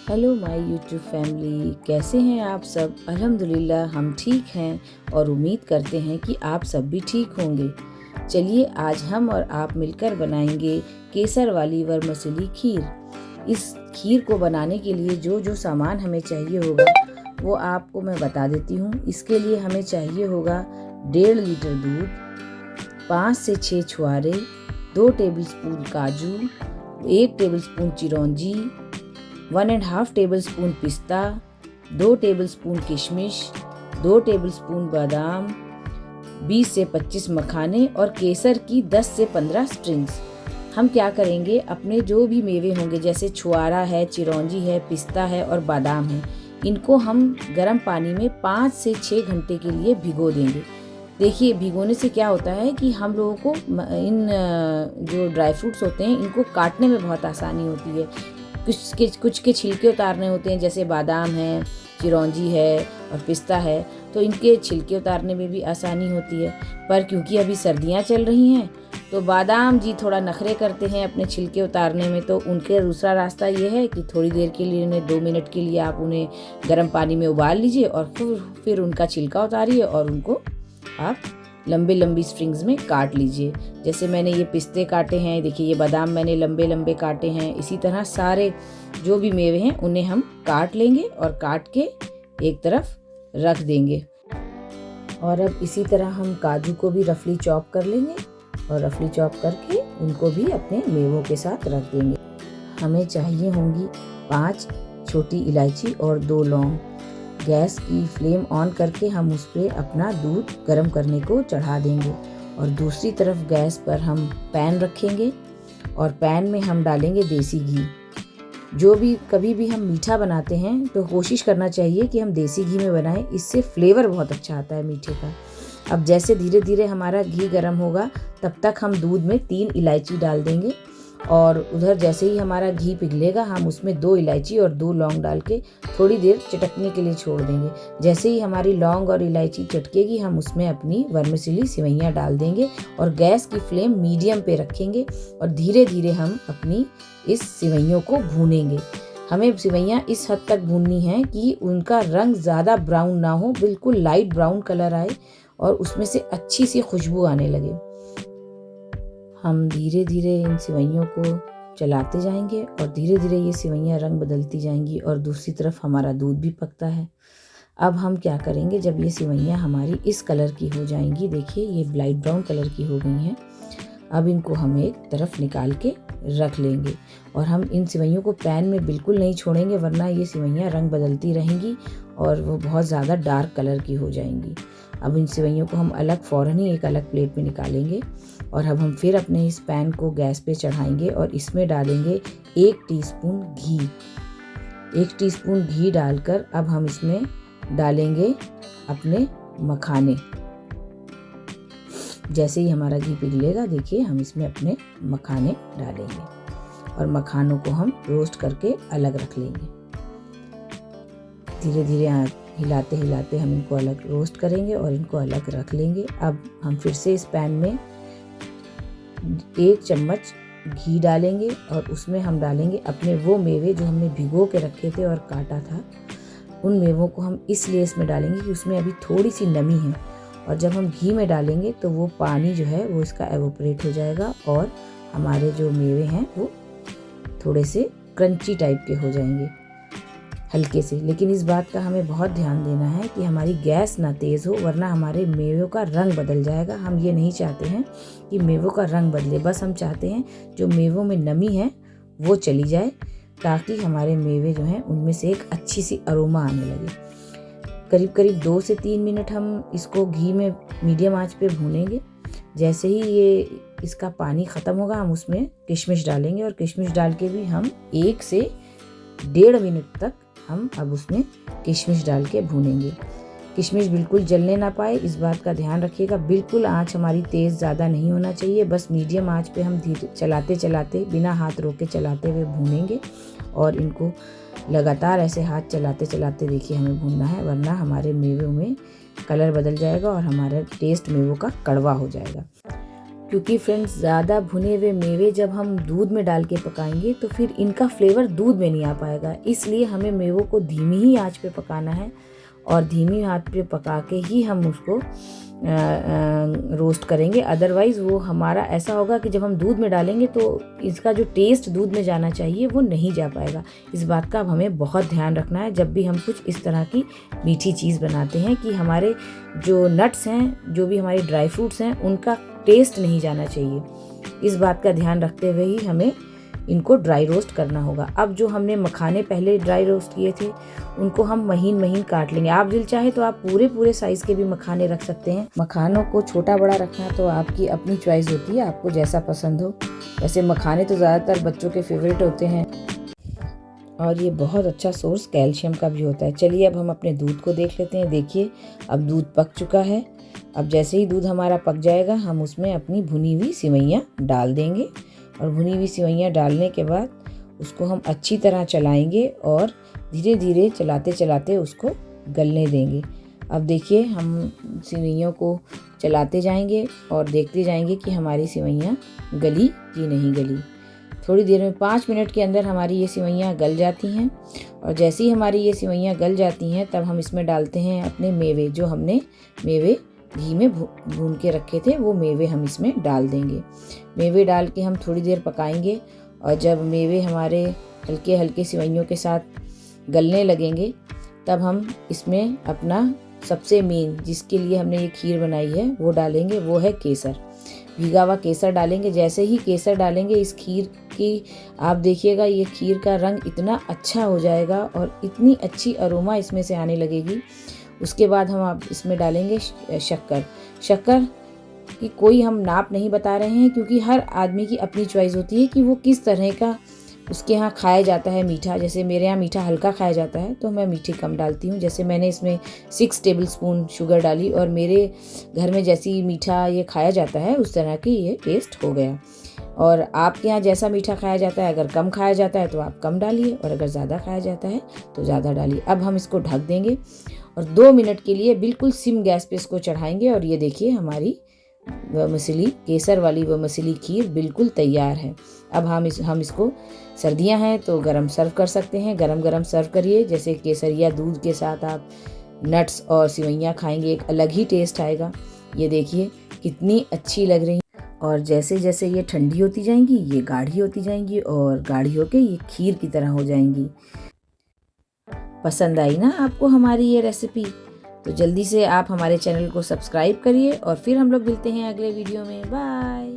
Hello my YouTube family, कैसे हैं आप सब। अल्हम्दुलिल्लाह हम ठीक हैं और उम्मीद करते हैं कि आप सब भी ठीक होंगे। चलिए आज हम और आप मिलकर बनाएंगे केसर वाली वर्मिसेली खीर। इस खीर को बनाने के लिए जो जो सामान हमें चाहिए होगा वो आपको मैं बता देती हूँ। इसके लिए हमें चाहिए होगा 1.5 लीटर दूध, 5 से 6 छुआरे, 2 टेबलस्पून काजू, 1 टेबलस्पून चिरौंजी, 1.5 टेबलस्पून पिस्ता, 2 टेबलस्पून किशमिश, 2 टेबलस्पून बादाम, 20 से 25 मखाने और केसर की 10 से 15 स्ट्रिंग्स। हम क्या करेंगे, अपने जो भी मेवे होंगे जैसे छुआरा है, चिरौंजी है, पिस्ता है और बादाम है, इनको हम गर्म पानी में 5 से 6 घंटे के लिए भिगो देंगे। देखिए भिगोने से क्या होता है कि हम लोगों को इन जो ड्राई फ्रूट्स होते हैं इनको काटने में बहुत आसानी होती है। कुछ के छिलके उतारने होते हैं, जैसे बादाम है, चिरौंजी है और पिस्ता है, तो इनके छिलके उतारने में भी आसानी होती है। पर क्योंकि अभी सर्दियां चल रही हैं तो बादाम जी थोड़ा नखरे करते हैं अपने छिलके उतारने में, तो उनके दूसरा रास्ता ये है कि थोड़ी देर के लिए उन्हें 2 मिनट के लिए आप उन्हें गर्म पानी में उबाल लीजिए और फिर उनका छिलका उतारिए और उनको आप लंबे लंबी स्ट्रिंग्स में काट लीजिए। जैसे मैंने ये पिस्ते काटे हैं, देखिए ये बादाम मैंने लंबे लंबे काटे हैं। इसी तरह सारे जो भी मेवे हैं उन्हें हम काट लेंगे और काट के एक तरफ रख देंगे। और अब इसी तरह हम काजू को भी रफली चॉप कर लेंगे और रफली चॉप करके उनको भी अपने मेवों के साथ रख देंगे। हमें चाहिए होंगी 5 छोटी इलायची और 2 लौंग। गैस की फ्लेम ऑन करके हम उस पर अपना दूध गर्म करने को चढ़ा देंगे और दूसरी तरफ गैस पर हम पैन रखेंगे और पैन में हम डालेंगे देसी घी। जो भी कभी भी हम मीठा बनाते हैं तो कोशिश करना चाहिए कि हम देसी घी में बनाएं, इससे फ्लेवर बहुत अच्छा आता है मीठे का। अब जैसे धीरे धीरे हमारा घी गर्म होगा तब तक हम दूध में 3 इलायची डाल देंगे और उधर जैसे ही हमारा घी पिघलेगा हम उसमें 2 इलायची और 2 लौंग डाल के थोड़ी देर चटकने के लिए छोड़ देंगे। जैसे ही हमारी लौंग और इलायची चटकेगी हम उसमें अपनी वर्मिसेली सिवैयाँ डाल देंगे और गैस की फ्लेम मीडियम पे रखेंगे और धीरे धीरे हम अपनी इस सिवैयों को भूनेंगे। हमें सिवैयाँ इस हद तक भूननी है कि उनका रंग ज़्यादा ब्राउन ना हो, बिल्कुल लाइट ब्राउन कलर आए और उसमें से अच्छी सी खुशबू आने लगे। हम धीरे धीरे इन सिवैयों को चलाते जाएंगे और धीरे धीरे ये सिवैयाँ रंग बदलती जाएंगी और दूसरी तरफ हमारा दूध भी पकता है। अब हम क्या करेंगे, जब ये सिवैयाँ हमारी इस कलर की हो जाएंगी, देखिए ये लाइट ब्राउन कलर की हो गई हैं, अब इनको हम एक तरफ निकाल के रख लेंगे और हम इन सिवैयों को पैन में बिल्कुल नहीं छोड़ेंगे, वरना ये सिवैयाँ रंग बदलती रहेंगी और वो बहुत ज़्यादा डार्क कलर की हो जाएंगी। अब इन सिवैयों को हम फ़ौरन ही एक अलग प्लेट में निकालेंगे और अब हम फिर अपने इस पैन को गैस पे चढ़ाएंगे और इसमें डालेंगे 1 टीस्पून घी। 1 टीस्पून घी डालकर अब हम इसमें डालेंगे अपने मखाने। जैसे ही हमारा घी पिघलेगा देखिए हम इसमें अपने मखाने डालेंगे और मखानों को हम रोस्ट करके अलग रख लेंगे। धीरे धीरे हिलाते हिलाते हम इनको अलग रोस्ट करेंगे और इनको अलग रख लेंगे। अब हम फिर से इस पैन में 1 चम्मच घी डालेंगे और उसमें हम डालेंगे अपने वो मेवे जो हमने भिगो के रखे थे और काटा था। उन मेवों को हम इसलिए इसमें डालेंगे कि उसमें अभी थोड़ी सी नमी है और जब हम घी में डालेंगे तो वो पानी जो है वो इसका एवोपरेट हो जाएगा और हमारे जो मेवे हैं वो थोड़े से क्रंची टाइप के हो जाएंगे हल्के से। लेकिन इस बात का हमें बहुत ध्यान देना है कि हमारी गैस ना तेज़ हो, वरना हमारे मेवों का रंग बदल जाएगा। हम ये नहीं चाहते हैं कि मेवों का रंग बदले, बस हम चाहते हैं जो मेवों में नमी है वो चली जाए ताकि हमारे मेवे जो हैं उनमें से एक अच्छी सी अरोमा आने लगे। करीब करीब 2 से 3 मिनट हम इसको घी में मीडियम आंच पे भूनेंगे। जैसे ही ये इसका पानी ख़त्म होगा हम उसमें किशमिश डालेंगे और किशमिश डाल के भी हम 1 से 1.5 मिनट तक हम अब उसमें किशमिश डाल के भूनेंगे। किशमिश बिल्कुल जलने ना पाए, इस बात का ध्यान रखिएगा। बिल्कुल आंच हमारी तेज़ ज़्यादा नहीं होना चाहिए, बस मीडियम आंच पे हम धीरे चलाते चलाते बिना हाथ रोके चलाते हुए भूनेंगे और इनको लगातार ऐसे हाथ चलाते चलाते देखिए हमें भूनना है, वरना हमारे मेवों में कलर बदल जाएगा और हमारा टेस्ट मेवों का कड़वा हो जाएगा। क्योंकि फ्रेंड्स ज़्यादा भुने हुए मेवे जब हम दूध में डाल के पकाएंगे तो फिर इनका फ्लेवर दूध में नहीं आ पाएगा। इसलिए हमें मेवों को धीमी ही आंच पे पकाना है और धीमी आंच पे पका के ही हम उसको रोस्ट करेंगे। अदरवाइज़ वो हमारा ऐसा होगा कि जब हम दूध में डालेंगे तो इसका जो टेस्ट दूध में जाना चाहिए वो नहीं जा पाएगा। इस बात का अब हमें बहुत ध्यान रखना है जब भी हम कुछ इस तरह की मीठी चीज़ बनाते हैं कि हमारे जो नट्स हैं, जो भी हमारे ड्राई फ्रूट्स हैं, उनका टेस्ट नहीं जाना चाहिए। इस बात का ध्यान रखते हुए ही हमें इनको ड्राई रोस्ट करना होगा। अब जो हमने मखाने पहले ड्राई रोस्ट किए थे उनको हम महीन महीन काट लेंगे। आप दिल चाहे तो आप पूरे साइज़ के भी मखाने रख सकते हैं। मखानों को छोटा बड़ा रखना तो आपकी अपनी चॉइस होती है, आपको जैसा पसंद हो। वैसे मखाने तो ज़्यादातर बच्चों के फेवरेट होते हैं और ये बहुत अच्छा सोर्स कैल्शियम का भी होता है। चलिए अब हम अपने दूध को देख लेते हैं। देखिए अब दूध पक चुका है। अब जैसे ही दूध हमारा पक जाएगा हम उसमें अपनी भुनी हुई सिवैयाँ डाल देंगे और भुनी हुई सिवैयाँ डालने के बाद उसको हम अच्छी तरह चलाएंगे और धीरे धीरे चलाते चलाते उसको गलने देंगे। अब देखिए हम सिवैयों को चलाते जाएंगे और देखते जाएंगे कि हमारी सिवैयाँ गली कि नहीं गली। थोड़ी देर में 5 मिनट के अंदर हमारी ये सिवैयाँ गल जाती हैं और जैसे ही हमारी ये सिवैयाँ गल जाती हैं तब हम इसमें डालते हैं अपने मेवे। जो हमने मेवे घी में भून के रखे थे वो मेवे हम इसमें डाल देंगे। मेवे डाल के हम थोड़ी देर पकाएंगे और जब मेवे हमारे हल्के हल्के सिवैयों के साथ गलने लगेंगे तब हम इसमें अपना सबसे मेन जिसके लिए हमने ये खीर बनाई है वो डालेंगे, वो है केसर। भीगा हुआ केसर डालेंगे। जैसे ही केसर डालेंगे इस खीर की आप देखिएगा ये खीर का रंग इतना अच्छा हो जाएगा और इतनी अच्छी अरोमा इसमें से आने लगेगी। उसके बाद हम आप इसमें डालेंगे शक्कर। शक्कर की कोई हम नाप नहीं बता रहे हैं क्योंकि हर आदमी की अपनी चॉइस होती है कि वो किस तरह का उसके यहाँ खाया जाता है मीठा। जैसे मेरे यहाँ मीठा हल्का खाया जाता है तो मैं मीठी कम डालती हूँ। जैसे मैंने इसमें 6 टेबलस्पून शुगर डाली और मेरे घर में जैसी मीठा ये खाया जाता है उस तरह की ये टेस्ट हो गया। और आपके यहाँ जैसा मीठा खाया जाता है, अगर कम खाया जाता है तो आप कम डालिए और अगर ज़्यादा खाया जाता है तो ज़्यादा डालिए। अब हम इसको ढक देंगे और 2 मिनट के लिए बिल्कुल सिम गैस पे इसको चढ़ाएंगे और ये देखिए हमारी वर्मिसेली केसर वाली वर्मिसेली खीर बिल्कुल तैयार है। अब हम इसको, सर्दियां हैं तो गरम सर्व कर सकते हैं। गरम गरम सर्व करिए। जैसे केसरिया दूध के साथ आप नट्स और सिवैयाँ खाएंगे, एक अलग ही टेस्ट आएगा। ये देखिए कितनी अच्छी लग रही और जैसे जैसे ये ठंडी होती जाएंगी ये गाढ़ी होती जाएंगी और गाढ़ी होके ये खीर की तरह हो जाएंगी। पसंद आई ना आपको हमारी ये रेसिपी? तो जल्दी से आप हमारे चैनल को सब्सक्राइब करिए और फिर हम लोग मिलते हैं अगले वीडियो में। बाय।